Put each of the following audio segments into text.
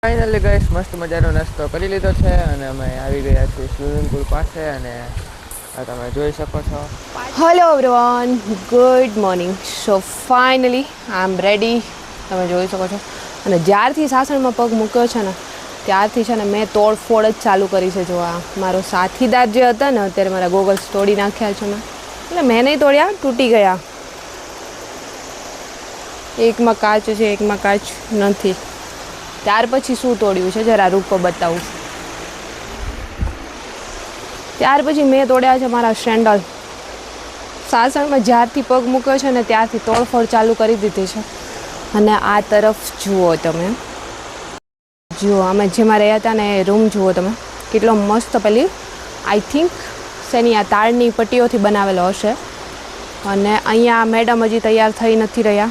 Finally guys મસ્ત મજાનો નાસ્તો કરી લીધો છે અને અમે આવી ગયા છીએ સ્વિમિંગ પુલ પાસે અને આ તમે જોઈ શકો છો. Hello everyone, good morning. So finally I am ready. તમે જોઈ શકો છો. અને જ્યારથી સાસણમાં પગ મૂક્યો છે ને ત્યારથી છે ને મેં તોડફોડ જ ચાલુ કરી છે. જો આ મારો સાથીદાર જે હતા ને અત્યારે મારા ગોગલ્સ તોડી નાખ્યા છે મેં. એટલે મેં નહીં તોડ્યા, તૂટી ગયા. એકમાં કાચ છે, એકમાં કાચ નથી. ત્યાર પછી શું તોડ્યું છે જરા રૂપો બતાવું. ત્યાર પછી મેં તોડ્યા છે મારા સેન્ડલ. સાસણમાં જ્યારથી પગ મૂક્યો છે ને ત્યારથી તોડફોડ ચાલુ કરી દીધી છે. અને આ તરફ જુઓ તમે, જુઓ અમે જેમાં રહ્યા હતા ને એ રૂમ જુઓ તમે, કેટલો મસ્ત. પેલી આઈ થિંક શેની આ તારની પટ્ટીઓથી બનાવેલો હશે. અને અહીંયા મેડમ હજી તૈયાર થઈ નથી રહ્યા,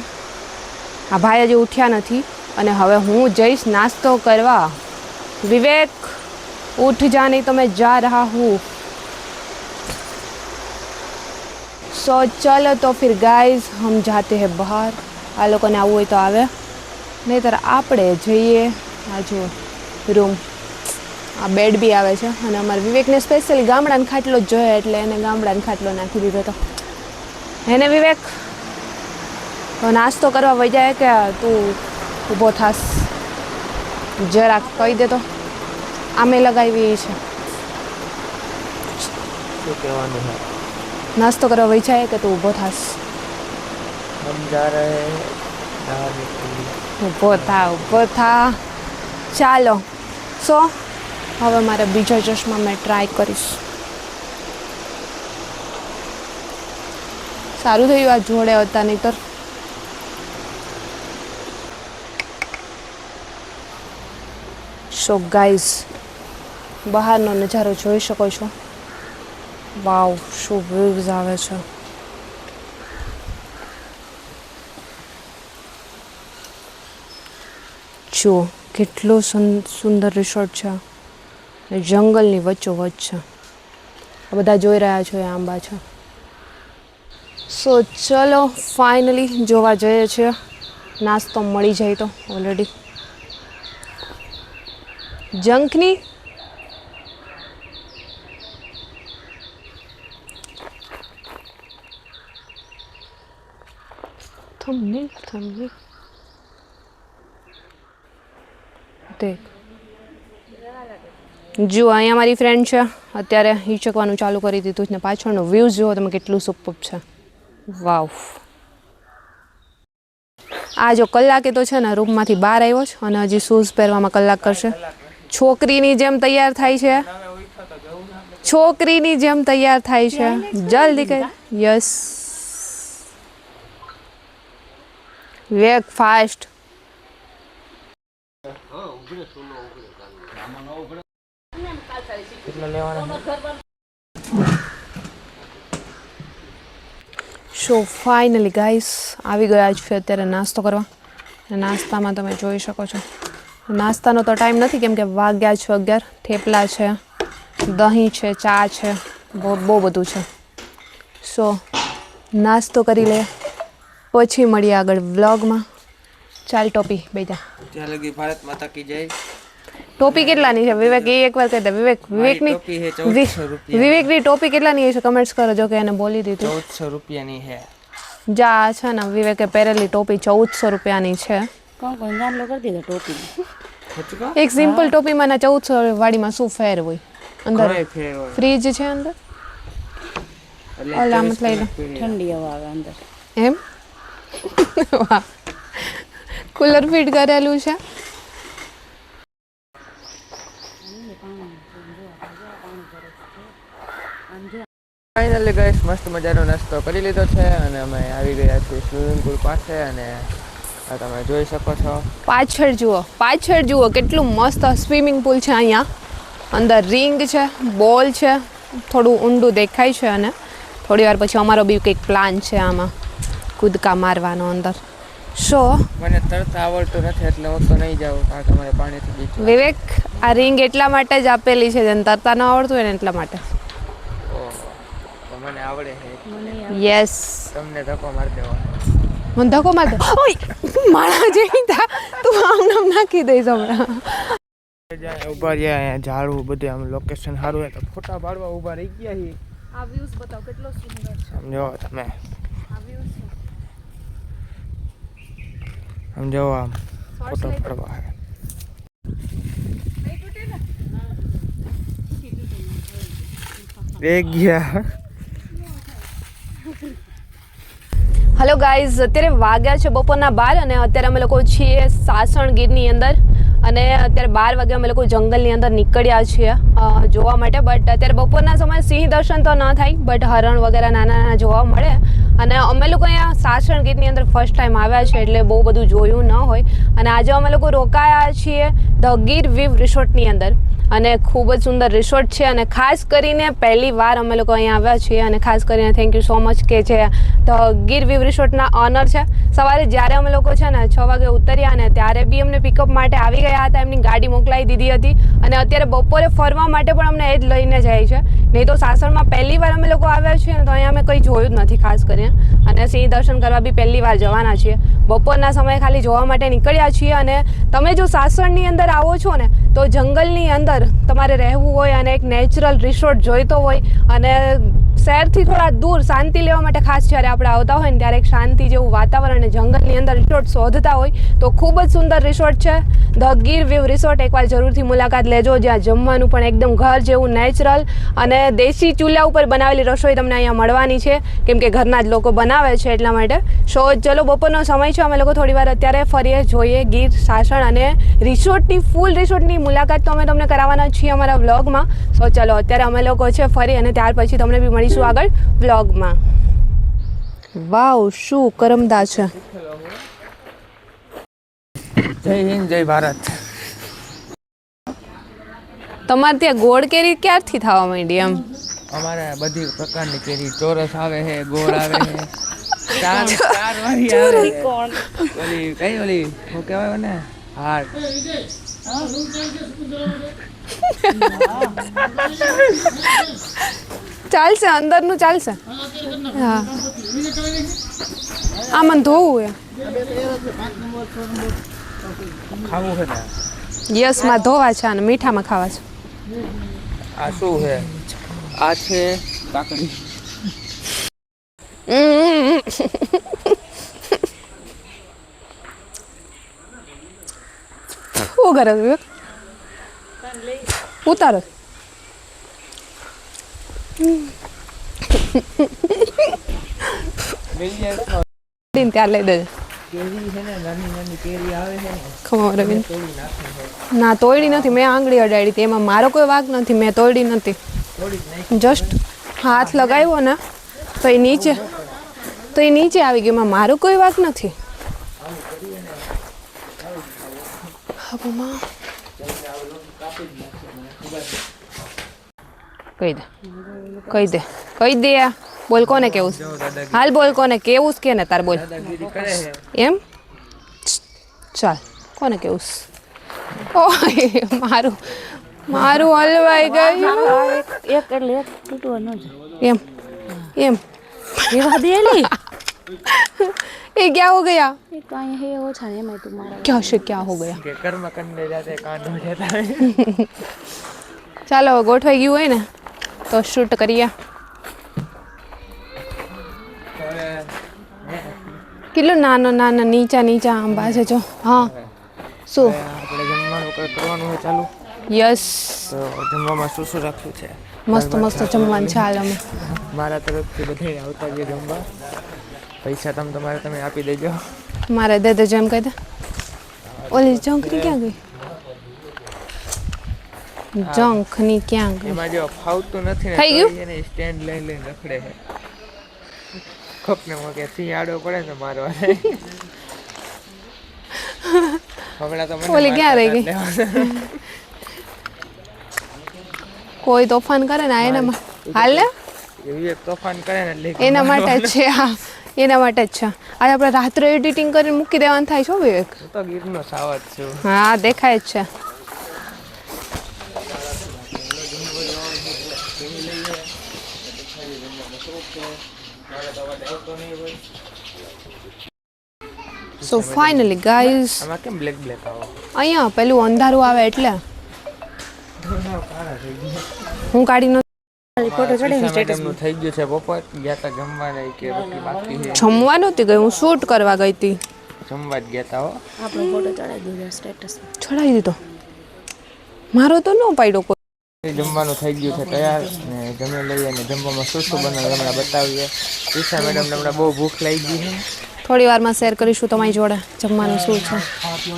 આ ભાઈ હજી ઉઠ્યા નથી. અને હવે હું જઈશ નાસ્તો કરવા. વિવેક ઉઠ જા, નહીં તો મેં જા રહા હું. સો ચલો તો फिर गाइस हम जाते हैं બહાર. આ લોકોને આવવું હોય તો આવે, નહીંતર આપણે જઈએ. આ જુઓ રૂમ, આ બેડ બી આવે છે. અને અમારે વિવેકને સ્પેશિયલી ગામડાનો ખાટલો જ જોઈએ એટલે એને ગામડાનો ખાટલો નાખી દીધો હતો. એને વિવેક તો નાસ્તો કરવા વહી જાય કે તું ઊભો થાસ? જરાક કહી દે તો. આમે લગાવી છે શું કહેવાનું છે? નાસ્તો કરવા વહી જાય કે તું ઊભો થાસ? હમ જા રહે નહાને કે લીએ. ઊભો થા, ઊભો થા. ચાલો. સો હવે મારે બીજો ચશ્મા મેં ટ્રાય કરીશ. સારું થયું આ જોડે હતા, નહીંતર સો ગાઈઝ બહારનો નજારો જોઈ શકો છો. વાવ, શું વ્યૂઝ આવે છે. જુઓ કેટલો સુંદર રિસોર્ટ છે. જંગલની વચ્ચોવચ્ચ છે. આ બધા જોઈ રહ્યા છો એ આંબા છે. સો ચલો ફાઇનલી જોવા જઈએ છીએ. નાસ્તો મળી જાય તો ઓલરેડી જંકની થંબનેલ દેખ. જુઓ અહીંયા મારી ફ્રેન્ડ છે, અત્યારે હિચકવાનું ચાલુ કરી દીધું છે. ને પાછળનો વ્યૂઝ જુઓ તમે, કેટલું સુપર છે. વાવ. આ જો કલાકે તો છે ને રૂમમાંથી બહાર આવ્યો છે અને હજી શૂઝ પહેરવામાં કલાક કરશે. છોકરીની જેમ તૈયાર થાય છે, છોકરીની જેમ તૈયાર થાય છે. જલ્દી કર. યસ વેક ફાસ્ટ. કેટલા લેવાના? સો ફાઇનલી ગાઈસ આવી ગયા છે અત્યારે નાસ્તો કરવા. નાસ્તામાં તમે જોઈ શકો છો, નાસ્તાનો તો ટાઈમ નથી કેમ કે વાગ્યા છે 11. થેપલા છે, દહીં છે, ચા છે, બહુ બધું છે. સો નાસ્તો કરી લે, પછી મળીએ આગળ વ્લોગમાં. ચાલ ટોપી બેજા. ત્યાં લગી ભારત માતા કી જય. ટોપી કેટલાની છે વિવેક? એ એકવાર કહી દે. વિવેકની ટોપી છે 1400 રૂપિયા. વિવેકની ટોપી કેટલાની છે કમેન્ટ્સ કરો. જો કે એને બોલી દીધું. 1400 રૂપિયાની છે. જા છે ને વિવેકે પહેરેલી ટોપી 1400 રૂપિયાની છે. એક સિમ્પલ ટોપીમાં ના 1400 વાળીમાં શું ફેર હોય? અંદર ફ્રીજ છે અંદર. ઓલામત લઈ લો, ઠંડી હવા આવે અંદર. એમ વાહ, કુલર ફિટ કરેલું છે. ફાઇનલી ગાઈસ મસ્ત મજાનો નાસ્તો કરી લીધો છે અને અમે આવી ગયા છીએ સ્વિમિંગ પુલ પાસે અને આ તમે જોઈ શકો છો. પાછળ જુઓ, પાછળ જુઓ કેટલું મસ્ત સ્વિમિંગ પુલ છે. અહીંયા અંદર રિંગ છે, બોલ છે, થોડું ઊંડું દેખાય છે. અને થોડી વાર પછી અમારો બી કંઈક પ્લાન છે આમાં કૂદકા મારવાનો અંદર. સો મને તરતા આવડતું નથી એટલે હું તો નહીં જાઉં કારણ કે મને પાણીથી બીક લાગે. વિવેક આ રિંગ એટલા માટે જ આપેલી છે જેને તરતા ન આવડતું હોય ને એટલા માટે. ઓહો, તો મને આવડે છે. યસ. તમને ધક્કો મારી દેવાનો. મને ધક્કો મારતો ઓય માળા જેવી થા તું આમ નામ નાખી દઈશ હમણાં ઉભા રહ્યા અહીંયા ઝાડું બધે આમ લોકેશન સારું હોય તો ફોટા પાડવા ઉભા રહી ગયા છીએ આ વ્યૂઝ બતાવ કેટલો સુંદર છે સમજો તમે આ વ્યૂઝ સમજો આમ ફોટો પાડવા દેખ ગયા હેલો ગાઈઝ અત્યારે વાગ્યા છે બપોરના 12 અને અત્યારે અમે લોકો છીએ સાસણ ગીરની અંદર અને અત્યારે 12 વાગે અમે લોકો જંગલની અંદર નીકળ્યા છીએ જોવા માટે બટ અત્યારે બપોરના સમયે સિંહ દર્શન તો ન થાય બટ હરણ વગેરે નાના નાના જોવા મળે અને અમે લોકો અહીંયા સાસણ ગીરની અંદર ફર્સ્ટ ટાઈમ આવ્યા છે એટલે બહુ બધું જોયું ન હોય અને આજે અમે લોકો રોકાયા છીએ ધ ગીર વીવ રિસોર્ટની અંદર અને ખૂબ જ સુંદર રિસોર્ટ છે અને ખાસ કરીને પહેલી વાર અમે લોકો અહીંયા આવ્યા છીએ અને ખાસ કરીને થેન્ક યુ સો મચ કે જે ધ ગીર વીવ રિસોર્ટના ઓનર છે સવારે જ્યારે અમે લોકો છે ને 6 વાગે ઉતર્યા ને ત્યારે બી અમને પિકઅપ માટે આવી ગયા હતા એમની ગાડી મોકલાવી દીધી હતી અને અત્યારે બપોરે ફરવા માટે પણ અમને એ જ લઈને જાય છે નહીં તો સાસણમાં પહેલી વાર અમે લોકો આવ્યા છીએ ને તો અહીંયા અમે કંઈ જોયું જ નથી ખાસ કરીને અને સિંહ દર્શન કરવા બી પહેલી વાર જવાના છીએ બપોરના સમયે ખાલી જોવા માટે નીકળ્યા છીએ અને તમે જો સાસણની અંદર આવો છો ને તો જંગલની અંદર તમારે રહેવું હોય અને એક નેચરલ રિસોર્ટ જોઈતો હોય અને શહેરથી થોડા દૂર શાંતિ લેવા માટે ખાસ જ્યારે આપણે આવતા હોય ને ત્યારે એક શાંતિ જેવું વાતાવરણ અને જંગલની અંદર રિસોર્ટ શોધતા હોય તો ખૂબ જ સુંદર રિસોર્ટ છે ધ ગીર વીવ રિસોર્ટ એકવાર જરૂરથી મુલાકાત લેજો જ્યાં જમવાનું પણ એકદમ ઘર જેવું નેચરલ અને દેશી ચૂલા ઉપર બનાવેલી રસોઈ તમને અહીંયા મળવાની છે કેમ કે ઘરના જ લોકો બનાવે છે એટલા માટે સો ચલો બપોરનો સમય છે અમે લોકો થોડી વાર અત્યારે ફરીએ જોઈએ ગીર સાસણ અને રિસોર્ટની ફૂલ રિસોર્ટની મુલાકાત તો અમે તમને કરાવવાના છીએ અમારા વ્લોગમાં સો ચલો અત્યારે અમે લોકો છે ફરી અને ત્યાર પછી તમને બી મળીશું આગળ વ્લોગમાં વાવ શું કરમદા છે જય હિન્દ જય ભારત તમારે ત્યાં ગોળ કેરી ક્યારથી થવા માંડી એમ અમારે બધી પ્રકારની કેરી ચોરસ આવે છે ગોળ આવે છે ચાર વાળી આવે ઓલી કઈ ઓલી શું કહેવાય ને હાર ચાલશે અંદરનું ચાલશે હા આ મને ધોવું ખાવું છે ને યસ માં ધોવા છે અને મીઠામાં ખાવા છે આ શું છે આ છે કાકડી શું કરે છે ઉતારો ત્યાં લઈ દેજે કેરી છે ને નાની નાની કેરી આવે છે ને ખબર રવિન્દ્ર તોડી નાખે છે ના તોડી નથી મેં આંગળી અડાડી હતી એમાં મારો કોઈ વાંક નથી મેં તોડી નથી તોડી જ નાખી જસ્ટ હાથ લગાવ્યો ને તો એ નીચે આવી ગયું એમાં મારો કોઈ વાંક નથી કહી દે બોલ કોને કેવું હાલ બોલ કોને કેવું કે ને તાર બોલ દાદાગીરી કરે છે એમ ચાલ કોને કેવું ઓય મારું હલવાઈ ગયું એક એટલે એક તૂટવા ન એમ એમ રેવા દે ને ये क्या हो गया एक कहीं है वो छाने में तुम्हारा क्या हो गया કે કર્મ કરને જાતે કાંડ હો જાતા હે ચાલો હવે ગોઠવાઈ ગયું હોય ને તો શૂટ કરીએ કેટલું નાના નીચા આંબા છે જો હા શું આપણે જમવાનું કરવાનું હોય ચાલુ યસ તો જમવામાં શું શું રાખ્યું છે મસ્ત જમવાનું છે હાલ અમે મારા તરફથી બધાય આવતા જે જમવા પૈસા તમે આપી દેજો મારે દે દેજો એમ કહી દે ઓલી જંખની ક્યાં ગઈ જંખની ક્યાં ગઈ એમાં જો ફાવતું નથી ને થઈ ગયું? તો એને સ્ટેન્ડ લઈને રખડે છે ખપને મોકે થી આડો પડે ને મારવા હમણાં તો મને ઓલી ક્યાં રહી ગઈ? લેવાના. કોઈ તોફાન કરે ને આ એનામાં હાલ ને એવી એક તોફાન કરે ને એટલે એના માટે જ છે હા એના માટે જ છે આજે આપણે રાત્રે એડિટિંગ કરીને મૂકી દેવાનું થાય છે વિવેક હું તો ગીરનો સાવજ છું હા દેખાય જ છે સો ફાઇનલી ગાઈઝ આમાં કેમ બ્લેક આવો અહીંયા પેલું અંધારું આવે એટલે હું કાઢી ન ફોટો ચડાવી મેડમનું થઈ ગયું છે બપોર ગયા તા જમવા નહીં કે રોટલી બાકી છે જમવા નહોતી ગઈ હું શૂટ કરવા ગઈ હતી જમવા જ ગયા તા હો આપણો ફોટો ચડાવી દીધો સ્ટેટસ ચડાવી દીધો મારો તો ન પાડ્યો કોઈ જમવાનું થઈ ગયું છે તૈયાર ને જમી લઈએ અને જમવામાં શું શું બનાવે હમણાં બતાવીએ ઈશા મેડમને હમણાં બહુ ભૂખ લાગી ગઈ છે થોડી વારમાં શેર કરીશું તમારી જોડે જમવાનું શું છે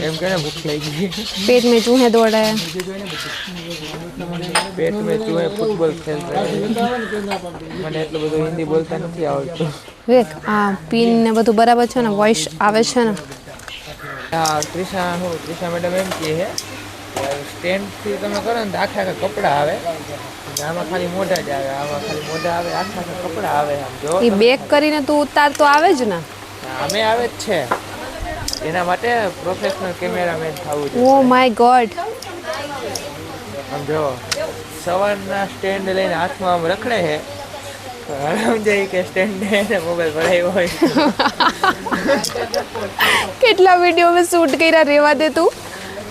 એમ કે ને ભૂખ લાગી ગઈ पेट में चूहे दौड़े हैं પેટ મેં ચૂહે ફૂટબોલ ખેલ રહે મને એટલું બધું હિન્દી બોલતા નથી આવડતું વેખ આ પિન ને બધું બરાબર છે ને વોઇસ આવે છે ને હા ત્રિષા મેડમ એમ કહે છે સ્ટેન્ડથી તમે કરો ને તો આખા આખા કપડાં આવે આમાં ખાલી મોઢા જ આવે આમાં ખાલી મોઢા આવે આખા આખા કપડાં આવે આમ જો એ બેક કરીને તું ઉતાર તો આવે જ ને અમે આવે જ છે એના માટે પ્રોફેશનલ કેમેરામેન થવું છે ઓ માય ગોડ આમ જો સવારના સ્ટેન્ડ લઈને હાથમાં આમ રખડે છે આરામ જાય કે સ્ટેન્ડ ને મોબાઈલ ભરાયો હોય કેટલા વિડીયો મેં શૂટ કર્યા રેવા દે તું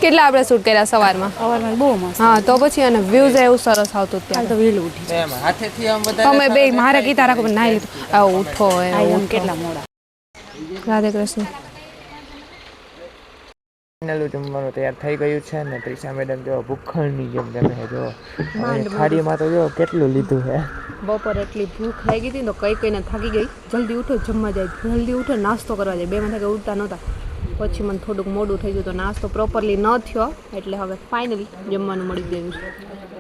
કેટલા આપણે શૂટ કર્યા સવારમાં સવારમાં બહુ મસ્ત હા તો પછી અને વ્યૂઝ એવું સરસ આવતું ત્યાં તો વહેલું ઉઠી એમ હાથેથી આમ બધા તમે બે મારે કીધા રાખો પણ નાઈ લીધું આવો ઉઠો એમ કેટલા મોડા રાધે કૃષ્ણ ફાઇનલું જમવાનું તૈયાર થઈ ગયું છે ને ત્રિષા મેડમ જો ભૂખણની જેમ જમે છે જો થાળીમાં તો જો કેટલું લીધું છે બપોર એટલી ભૂખ લાગી હતી તો કઈ કઈને થાકી ગઈ જલ્દી ઉઠો જમવા જાય જલ્દી ઉઠો નાસ્તો કરવા જાય બેમાં થાય ઉઠતા નહોતા પછી મને થોડુંક મોડું થઈ ગયું તો નાસ્તો પ્રોપરલી ન થયો એટલે હવે ફાઇનલી જમવાનું મળી ગયું છે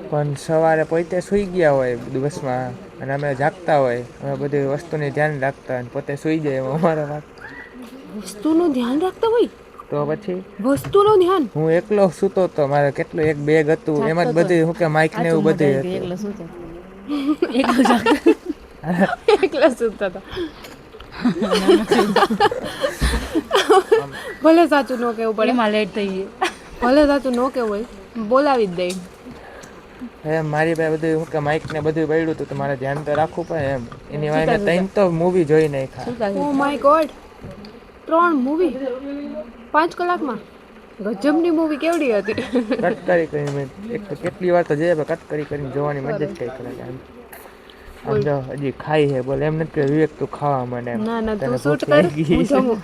પણ સવારે પોતે સૂઈ ગયા હોય દિવસમાં અને અમે જાગતા હોય અમે બધી વસ્તુની ધ્યાન રાખતા અને પોતે સૂઈ જાય એમાં અમારા વાત વસ્તુનું ધ્યાન રાખતા હોય તો પછી વસ્તુનું ધ્યાન હું એકલો સૂતો તો મારે કેટલું એક બેગ હતું એમાં જ બધી શું કે માઇક ને એવું બધું હતું એકલો શું છે એકલા સૂતા હતા ભલે સાચું ન કહેવું પડે એમાં લેટ થઈ ગઈ ભલે સાચું ન કહેવું હોય બોલાવી જ દઈ હે મારી પાસે બધું શું કે માઇક ને બધું પડ્યું હતું તો મારે ધ્યાન તો રાખવું પડે એમ એની વાય મેં ત્રણ તો મૂવી જોઈ નાખ્યા ઓ માય ગોડ 3 મૂવી 5 કલાકમાં ગજબની મૂવી કેવડી હતી કટ કરી મેં એક તો કેટલી વાર તો જઈએ કટ કરીને જોવાની મજા જ કઈ કરે આમ જો હજી ખાઈ હે બોલે એમ નથી કે વિવેક તું ખાવા માંડે એમ ના ના તને તું શૂટ ભૂખ કર લાગી હું છે. જમું